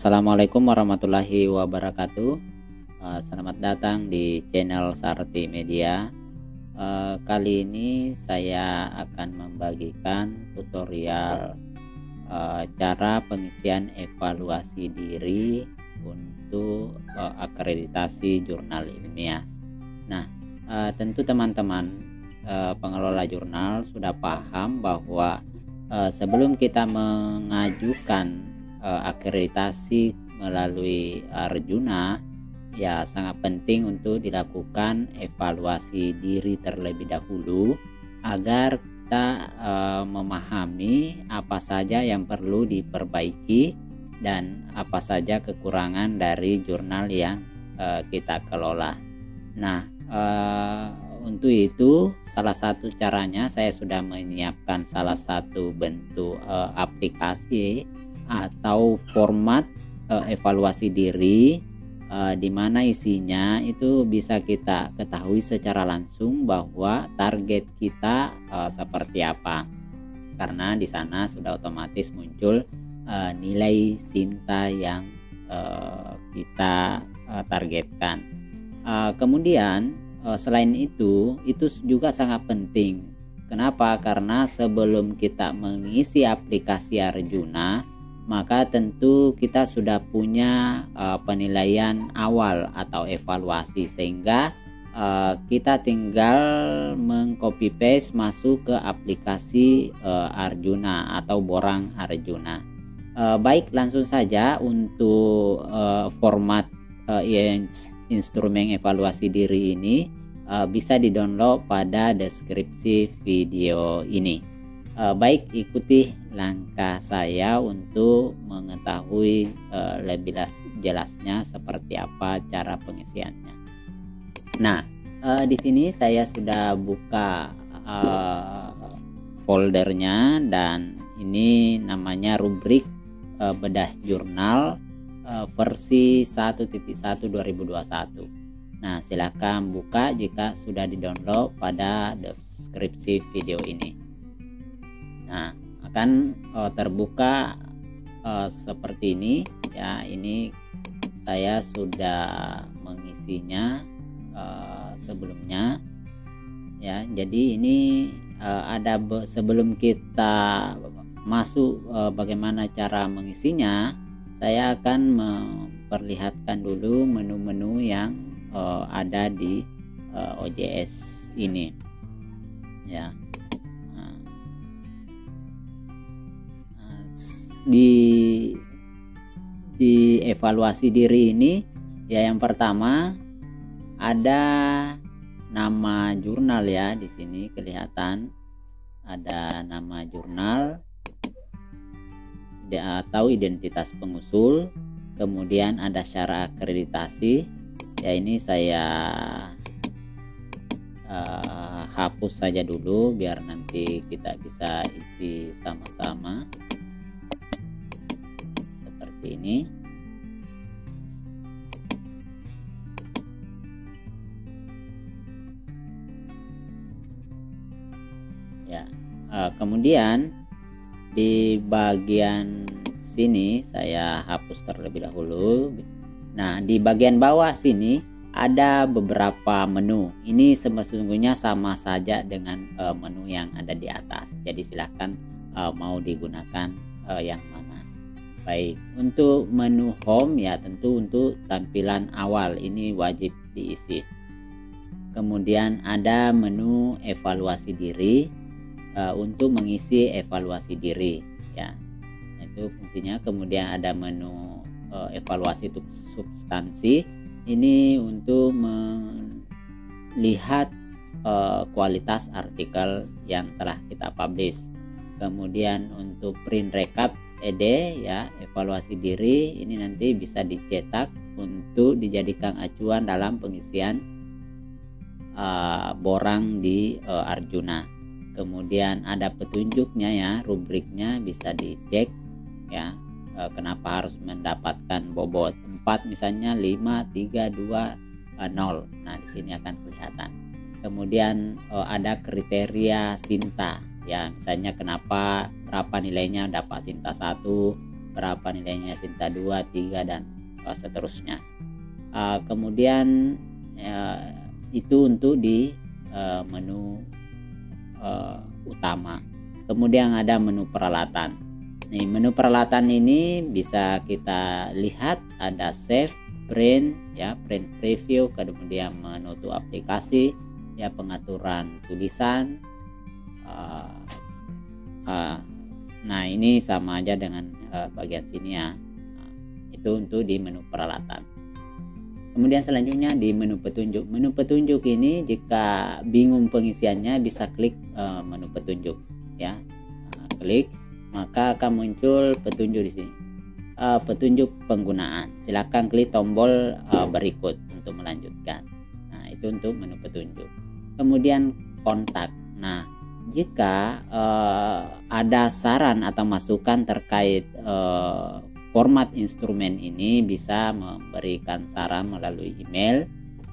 Assalamualaikum warahmatullahi wabarakatuh. Selamat datang di channel Sarti Media. Kali ini saya akan membagikan tutorial cara pengisian evaluasi diri untuk akreditasi jurnal ilmiah. Nah, tentu teman-teman pengelola jurnal sudah paham bahwa sebelum kita mengajukan akreditasi melalui Arjuna, ya sangat penting untuk dilakukan evaluasi diri terlebih dahulu agar kita memahami apa saja yang perlu diperbaiki dan apa saja kekurangan dari jurnal yang kita kelola. Nah, untuk itu salah satu caranya saya sudah menyiapkan salah satu bentuk aplikasi atau format evaluasi diri di mana isinya itu bisa kita ketahui secara langsung bahwa target kita seperti apa, karena di sana sudah otomatis muncul nilai Sinta yang kita targetkan. Kemudian selain itu juga sangat penting. Kenapa? Karena sebelum kita mengisi aplikasi Arjuna, maka tentu kita sudah punya penilaian awal atau evaluasi, sehingga kita tinggal mengcopy paste masuk ke aplikasi Arjuna atau borang Arjuna. Baik, langsung saja untuk format instrumen evaluasi diri ini bisa di-download pada deskripsi video ini. Baik, ikuti langkah saya untuk mengetahui lebih jelasnya seperti apa cara pengisiannya. Nah, di sini saya sudah buka foldernya, dan ini namanya rubrik bedah jurnal versi 1.1 2021. Nah, silakan buka jika sudah di-download pada deskripsi video ini. Nah, akan terbuka seperti ini ya. Ini saya sudah mengisinya sebelumnya ya. Jadi ini ada sebelum kita masuk bagaimana cara mengisinya, saya akan memperlihatkan dulu menu-menu yang ada di OJS ini ya. Di evaluasi diri ini ya, yang pertama ada nama jurnal ya. Di sini kelihatan ada nama jurnal atau identitas pengusul, kemudian ada syarat akreditasi ya. Ini saya hapus saja dulu biar nanti kita bisa isi sama-sama seperti ini ya. Kemudian di bagian sini saya hapus terlebih dahulu. Nah, di bagian bawah sini ada beberapa menu. Ini sesungguhnya sama saja dengan menu yang ada di atas. Jadi silahkan mau digunakan yang mana. Baik, untuk menu home ya, tentu untuk tampilan awal ini wajib diisi. Kemudian ada menu evaluasi diri untuk mengisi evaluasi diri ya, itu fungsinya. Kemudian ada menu evaluasi substansi, ini untuk melihat kualitas artikel yang telah kita publish. Kemudian untuk print recap ED ya, evaluasi diri ini nanti bisa dicetak untuk dijadikan acuan dalam pengisian borang di Arjuna. Kemudian ada petunjuknya ya, rubriknya bisa dicek ya. Kenapa harus mendapatkan bobot 4 misalnya 5 3 2 0. Nah, di sini akan kelihatan. Kemudian ada kriteria Sinta ya, misalnya kenapa berapa nilainya dapat Sinta 1, berapa nilainya Sinta 2, 3 dan seterusnya. Kemudian itu untuk di menu utama. Kemudian ada menu peralatan. Nih, menu peralatan ini bisa kita lihat ada save, print ya, print preview, kemudian menutup aplikasi ya, pengaturan tulisan. Nah ini sama aja dengan bagian sini ya. Itu untuk di menu peralatan. Kemudian selanjutnya di menu petunjuk. Menu petunjuk ini jika bingung pengisiannya bisa klik menu petunjuk ya. Klik maka akan muncul petunjuk di sini. Petunjuk penggunaan. Silakan klik tombol berikut untuk melanjutkan. Nah, itu untuk menu petunjuk. Kemudian kontak. Nah, jika ada saran atau masukan terkait format instrumen ini, bisa memberikan saran melalui email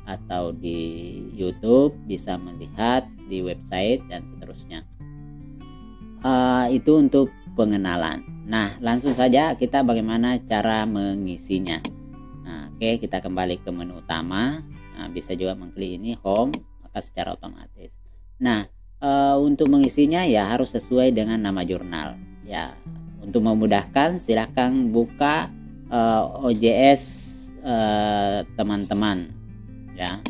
atau di YouTube, bisa melihat di website dan seterusnya. Itu untuk pengenalan. Nah, langsung saja kita bagaimana cara mengisinya. Nah, oke, kita kembali ke menu utama. Nah, bisa juga mengklik ini home, maka secara otomatis. Nah, untuk mengisinya ya harus sesuai dengan nama jurnal. Ya, untuk memudahkan silakan buka OJS teman-teman ya.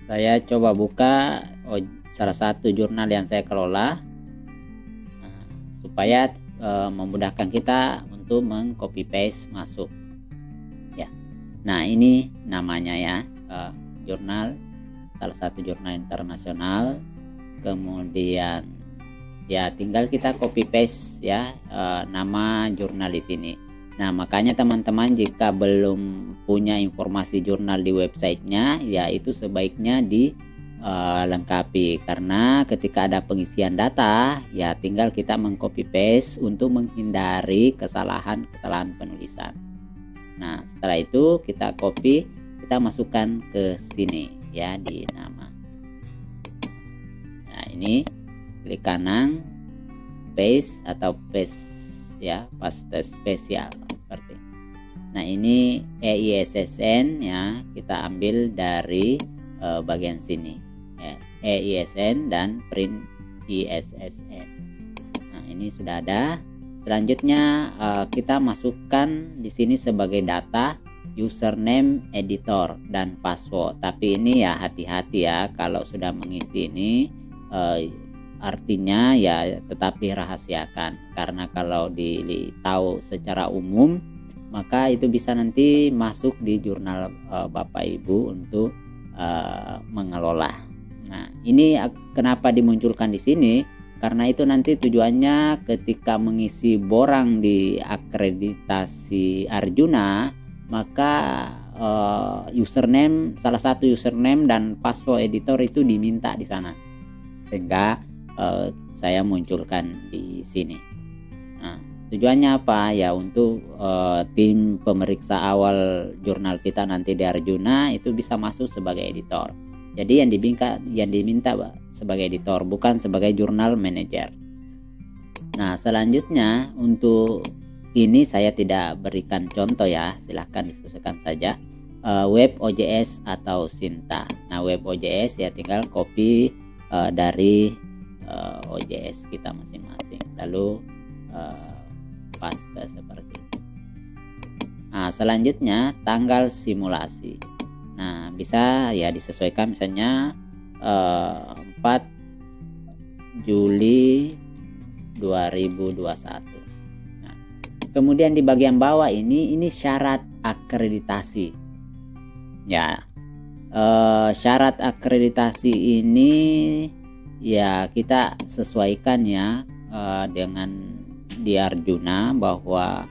Saya coba buka salah satu jurnal yang saya kelola supaya memudahkan kita untuk mengcopy paste masuk ya. Nah, ini namanya ya, jurnal, salah satu jurnal internasional. Kemudian ya tinggal kita copy paste ya nama jurnal di sini. Nah, makanya teman-teman jika belum punya informasi jurnal di websitenya ya itu sebaiknya dilengkapi, karena ketika ada pengisian data ya tinggal kita mengcopy paste untuk menghindari kesalahan penulisan. Nah, setelah itu kita copy, kita masukkan ke sini ya di nama. Nah, ini klik kanan paste atau paste ya, paste spesial seperti. Nah, ini EISSN ya, kita ambil dari bagian sini ya, EISN dan print ISSN. Nah, ini sudah ada. Selanjutnya kita masukkan di sini sebagai data username, editor dan password. Tapi ini ya hati-hati ya, kalau sudah mengisi ini artinya ya tetapi rahasiakan, karena kalau ditahu secara umum maka itu bisa nanti masuk di jurnal Bapak Ibu untuk mengelola. Nah, ini kenapa dimunculkan di sini, karena itu nanti tujuannya ketika mengisi borang di akreditasi Arjuna, maka username, salah satu username dan password editor itu diminta di sana, sehingga saya munculkan di sini. Nah, tujuannya apa ya, untuk tim pemeriksa awal jurnal kita nanti di Arjuna itu bisa masuk sebagai editor. Jadi yang diminta sebagai editor, bukan sebagai jurnal manager. Nah, selanjutnya untuk ini saya tidak berikan contoh ya, silahkan disesuaikan saja. Web OJS atau Sinta. Nah, web OJS ya tinggal copy dari OJS kita masing-masing, lalu paste seperti itu. Nah, selanjutnya tanggal simulasi. Nah, bisa ya disesuaikan, misalnya 4 Juli 2021. Nah, kemudian di bagian bawah ini syarat akreditasi. Ya, syarat akreditasi ini ya kita sesuaikan ya dengan di Arjuna, bahwa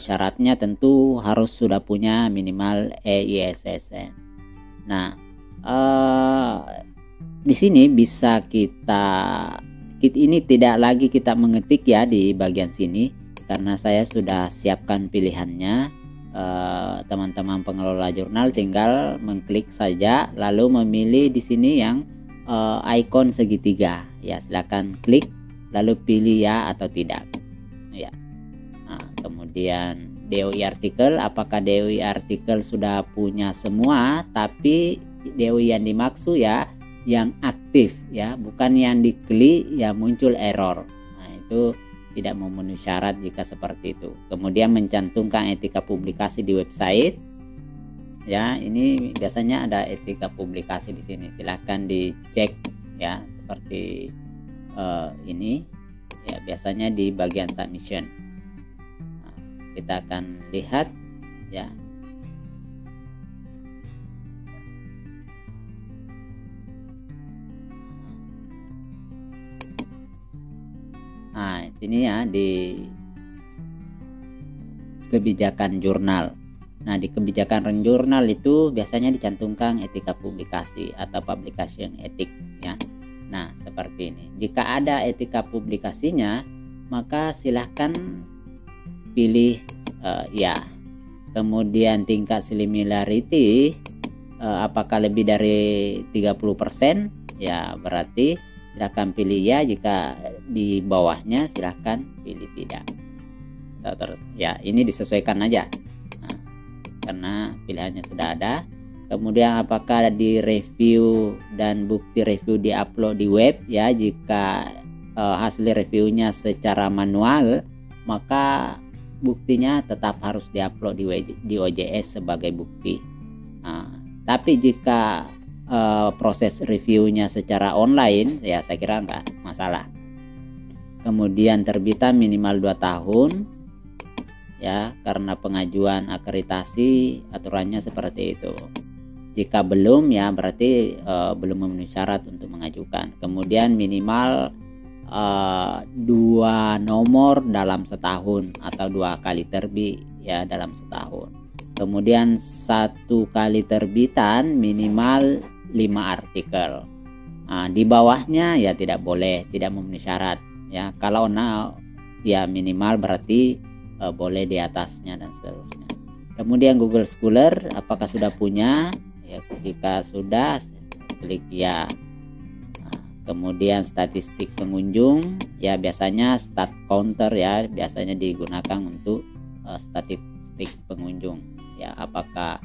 syaratnya tentu harus sudah punya minimal EISSN. Nah, di sini bisa ini tidak lagi kita mengetik ya di bagian sini, karena saya sudah siapkan pilihannya. Teman-teman pengelola jurnal tinggal mengklik saja, lalu memilih di sini yang ikon segitiga ya, silakan klik lalu pilih ya atau tidak ya. Nah, kemudian DOI artikel, apakah DOI artikel sudah punya semua, tapi DOI yang dimaksud ya yang aktif ya, bukan yang diklik ya muncul error. Nah, itu tidak memenuhi syarat jika seperti itu. Kemudian mencantumkan etika publikasi di website ya, ini biasanya ada etika publikasi di sini, silahkan dicek ya, seperti ini ya, biasanya di bagian submission. Nah, kita akan lihat ya. Nah, sini ya di kebijakan jurnal. Nah, di kebijakan jurnal itu biasanya dicantumkan etika publikasi atau publication ethic ya. Nah, seperti ini. Jika ada etika publikasinya, maka silahkan pilih ya. Kemudian tingkat similarity apakah lebih dari 30% ya, berarti silahkan pilih ya. Jika di bawahnya silahkan pilih tidak. Terus ya, ini disesuaikan aja karena pilihannya sudah ada. Kemudian apakah di review dan bukti review diupload di web ya, jika hasil reviewnya secara manual maka buktinya tetap harus diupload di OJS sebagai bukti. Nah, tapi jika proses reviewnya secara online ya, saya kira enggak masalah. Kemudian terbitan minimal 2 tahun ya, karena pengajuan akreditasi aturannya seperti itu. Jika belum ya berarti belum memenuhi syarat untuk mengajukan. Kemudian minimal 2 nomor dalam setahun atau 2 kali terbit ya dalam setahun. Kemudian 1 kali terbitan minimal 5 artikel. Nah, di bawahnya ya tidak boleh, tidak memenuhi syarat ya. Kalau ya minimal berarti boleh di atasnya dan seterusnya. Kemudian Google Scholar apakah sudah punya ya, jika sudah klik ya. Nah, kemudian statistik pengunjung ya, biasanya stat counter ya, biasanya digunakan untuk statistik pengunjung ya, apakah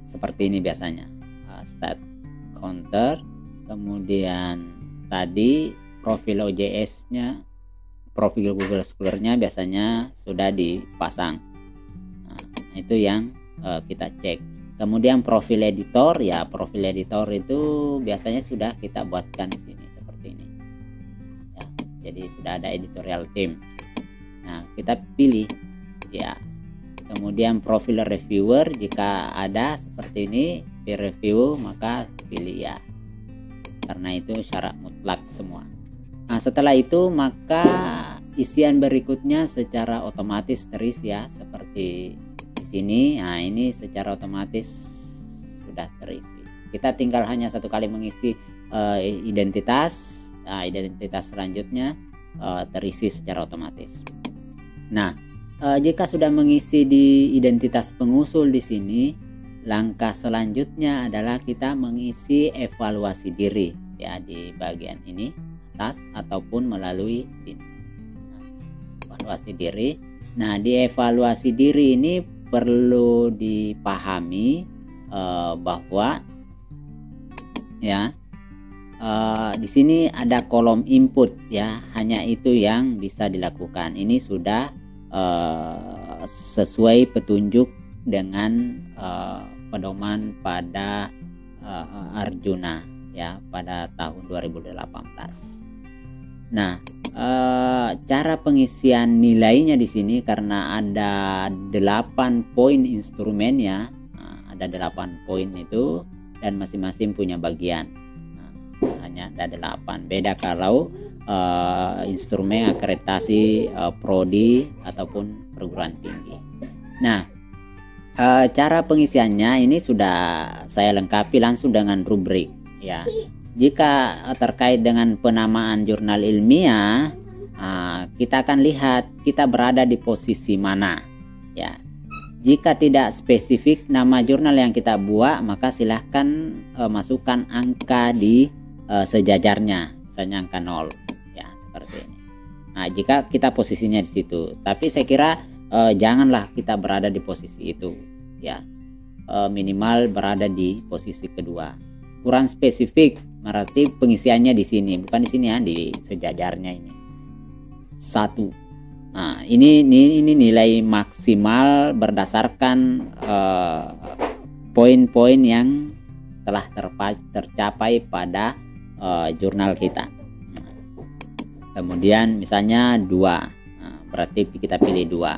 seperti ini biasanya stat counter. Kemudian tadi profil OJS nya, profil Google Scholar-nya biasanya sudah dipasang. Nah, itu yang kita cek. Kemudian profil editor ya, profil editor itu biasanya sudah kita buatkan di sini seperti ini. Ya, jadi sudah ada editorial team. Nah, kita pilih ya. Kemudian profil reviewer jika ada seperti ini peer review maka pilih ya. Karena itu syarat mutlak semua. Nah, setelah itu maka isian berikutnya secara otomatis terisi ya, seperti di sini. Nah, ini secara otomatis sudah terisi. Kita tinggal hanya 1 kali mengisi identitas. Nah, identitas selanjutnya terisi secara otomatis. Nah, jika sudah mengisi di identitas pengusul di sini, langkah selanjutnya adalah kita mengisi evaluasi diri ya, di bagian ini atas ataupun melalui sini. Nah, evaluasi diri. Nah, di evaluasi diri ini perlu dipahami bahwa ya di sini ada kolom input ya, hanya itu yang bisa dilakukan. Ini sudah sesuai petunjuk dengan pedoman pada Arjuna ya pada tahun 2018. Nah, cara pengisian nilainya di sini karena ada 8 poin instrumennya, ada 8 poin itu dan masing-masing punya bagian. Hanya ada 8. Beda kalau instrumen akreditasi prodi ataupun perguruan tinggi. Nah, cara pengisiannya ini sudah saya lengkapi langsung dengan rubrik ya. Jika terkait dengan penamaan jurnal ilmiah, kita akan lihat kita berada di posisi mana ya. Jika tidak spesifik nama jurnal yang kita buat, maka silahkan masukkan angka di sejajarnya. misalnya angka 0 ya, seperti ini. Nah, jika kita posisinya di situ, tapi saya kira janganlah kita berada di posisi itu ya. Minimal berada di posisi kedua. Kurang spesifik, berarti pengisiannya di sini, bukan di sini ya, di sejajarnya ini. 1. Nah, ini nilai maksimal berdasarkan poin-poin yang telah tercapai pada jurnal kita. Kemudian misalnya 2, nah, berarti kita pilih 2.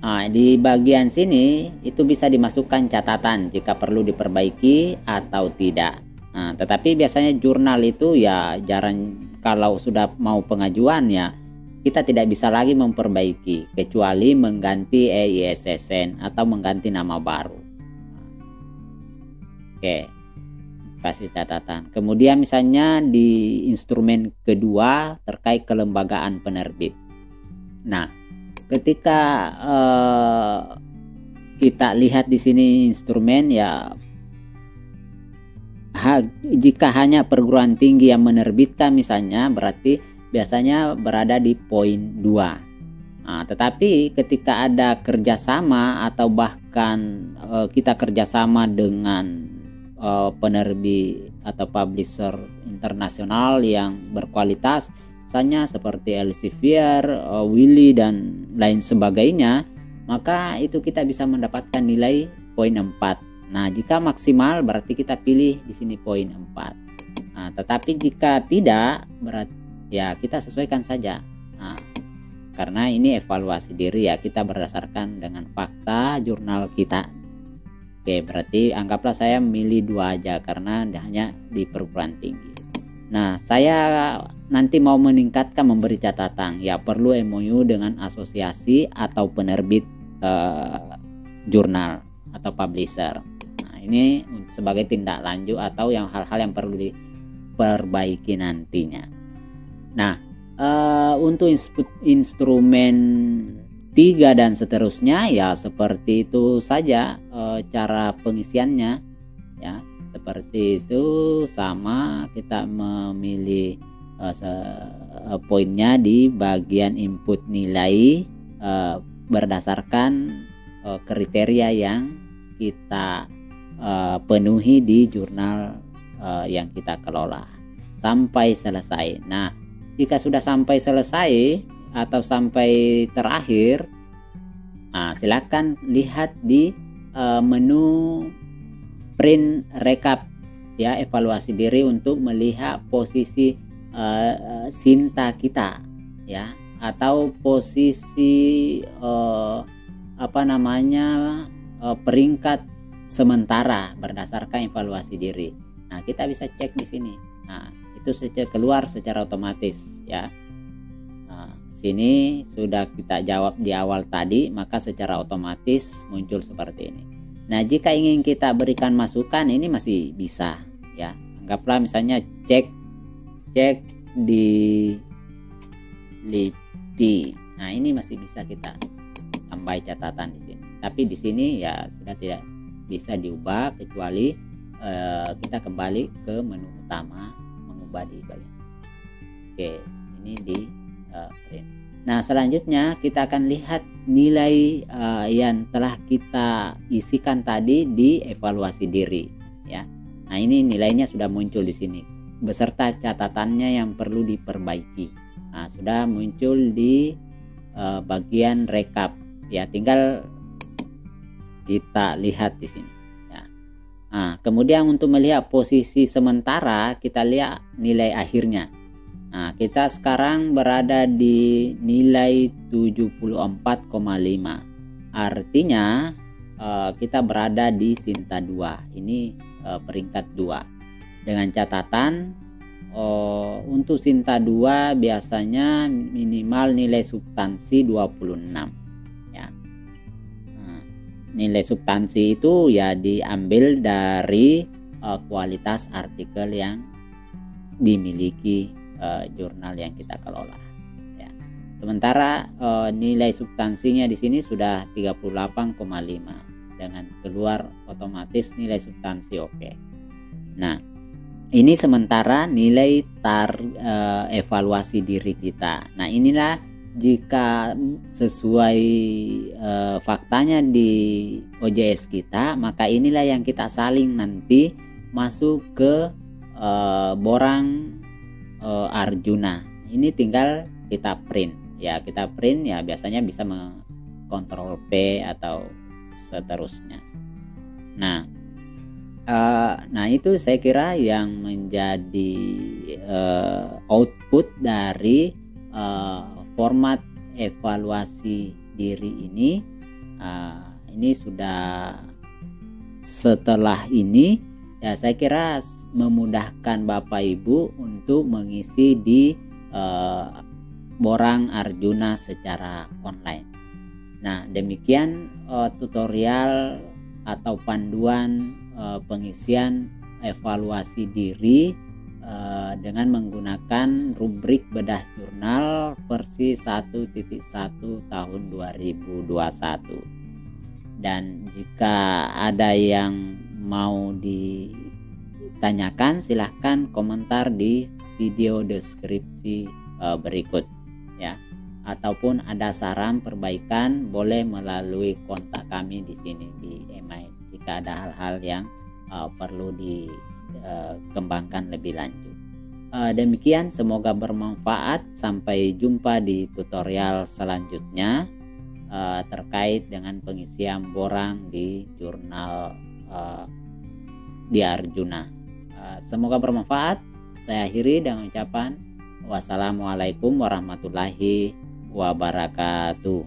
Nah, di bagian sini itu bisa dimasukkan catatan jika perlu diperbaiki atau tidak. Nah, tetapi biasanya jurnal itu ya jarang, kalau sudah mau pengajuan ya kita tidak bisa lagi memperbaiki kecuali mengganti EISSN atau mengganti nama baru. Oke, kasih catatan. Kemudian misalnya di instrumen kedua terkait kelembagaan penerbit. Nah, ketika kita lihat di sini instrumen ya, jika hanya perguruan tinggi yang menerbitkan misalnya, berarti biasanya berada di poin 2. Nah, tetapi ketika ada kerjasama atau bahkan kita kerjasama dengan penerbit atau publisher internasional yang berkualitas, misalnya seperti Elsevier, Willy dan lain sebagainya, maka itu kita bisa mendapatkan nilai poin 4. Nah, jika maksimal berarti kita pilih di sini poin 4. Nah, tetapi jika tidak, berarti ya kita sesuaikan saja. Nah, karena ini evaluasi diri ya, kita berdasarkan dengan fakta jurnal kita. Oke, berarti anggaplah saya milih 2 aja karena hanya di perguruan tinggi. Nah, saya nanti mau meningkatkan, memberi catatan ya, perlu MOU dengan asosiasi atau penerbit jurnal atau publisher. Nah, ini sebagai tindak lanjut atau yang hal-hal yang perlu diperbaiki nantinya. Nah, untuk instrumen 3 dan seterusnya ya seperti itu saja cara pengisiannya ya, seperti itu sama. Kita memilih poinnya di bagian input nilai berdasarkan kriteria yang kita penuhi di jurnal yang kita kelola sampai selesai. Nah, jika sudah sampai selesai atau sampai terakhir, nah, silakan lihat di menu print recap ya, evaluasi diri untuk melihat posisi Sinta kita ya, atau posisi peringkat sementara berdasarkan evaluasi diri. Nah, kita bisa cek di sini. Nah, itu keluar secara otomatis ya. Nah, sini sudah kita jawab di awal tadi, maka secara otomatis muncul seperti ini. Nah, jika ingin kita berikan masukan, ini masih bisa ya. Anggaplah misalnya cek di LIPI. Nah, ini masih bisa kita tambah catatan di sini. Tapi di sini ya sudah tidak bisa diubah kecuali kita kembali ke menu utama, di bagian. Oke, ini di print. Nah, selanjutnya kita akan lihat nilai yang telah kita isikan tadi di evaluasi diri ya. Nah, ini nilainya sudah muncul di sini beserta catatannya yang perlu diperbaiki. Nah, sudah muncul di bagian rekap ya, tinggal kita lihat di sini. Nah, kemudian untuk melihat posisi sementara, kita lihat nilai akhirnya. Nah, kita sekarang berada di nilai 74,5. Artinya kita berada di Sinta 2. Ini peringkat 2. Dengan catatan untuk Sinta 2 biasanya minimal nilai substansi 26. Nilai substansi itu ya diambil dari kualitas artikel yang dimiliki jurnal yang kita kelola ya. Sementara nilai substansinya di sini sudah 38,5 dengan keluar otomatis nilai substansi oke. Nah, Ini sementara nilai evaluasi diri kita. Nah, inilah jika sesuai faktanya di OJS kita, maka inilah yang kita saling nanti masuk ke borang Arjuna. Ini tinggal kita print ya, biasanya bisa Ctrl P atau seterusnya. Nah, itu saya kira yang menjadi output dari format evaluasi diri ini. Ini sudah, setelah ini ya saya kira memudahkan Bapak Ibu untuk mengisi di borang Arjuna secara online. Nah, demikian tutorial atau panduan pengisian evaluasi diri dengan menggunakan rubrik bedah jurnal versi 1.1 tahun 2021. Dan jika ada yang mau ditanyakan, silahkan komentar di video deskripsi berikut ya, ataupun ada saran perbaikan boleh melalui kontak kami di sini di email jika ada hal-hal yang perlu dikembangkan lebih lanjut. Demikian, semoga bermanfaat. Sampai jumpa di tutorial selanjutnya terkait dengan pengisian borang di jurnal di Arjuna. Semoga bermanfaat. Saya akhiri dengan ucapan wassalamualaikum warahmatullahi wabarakatuh.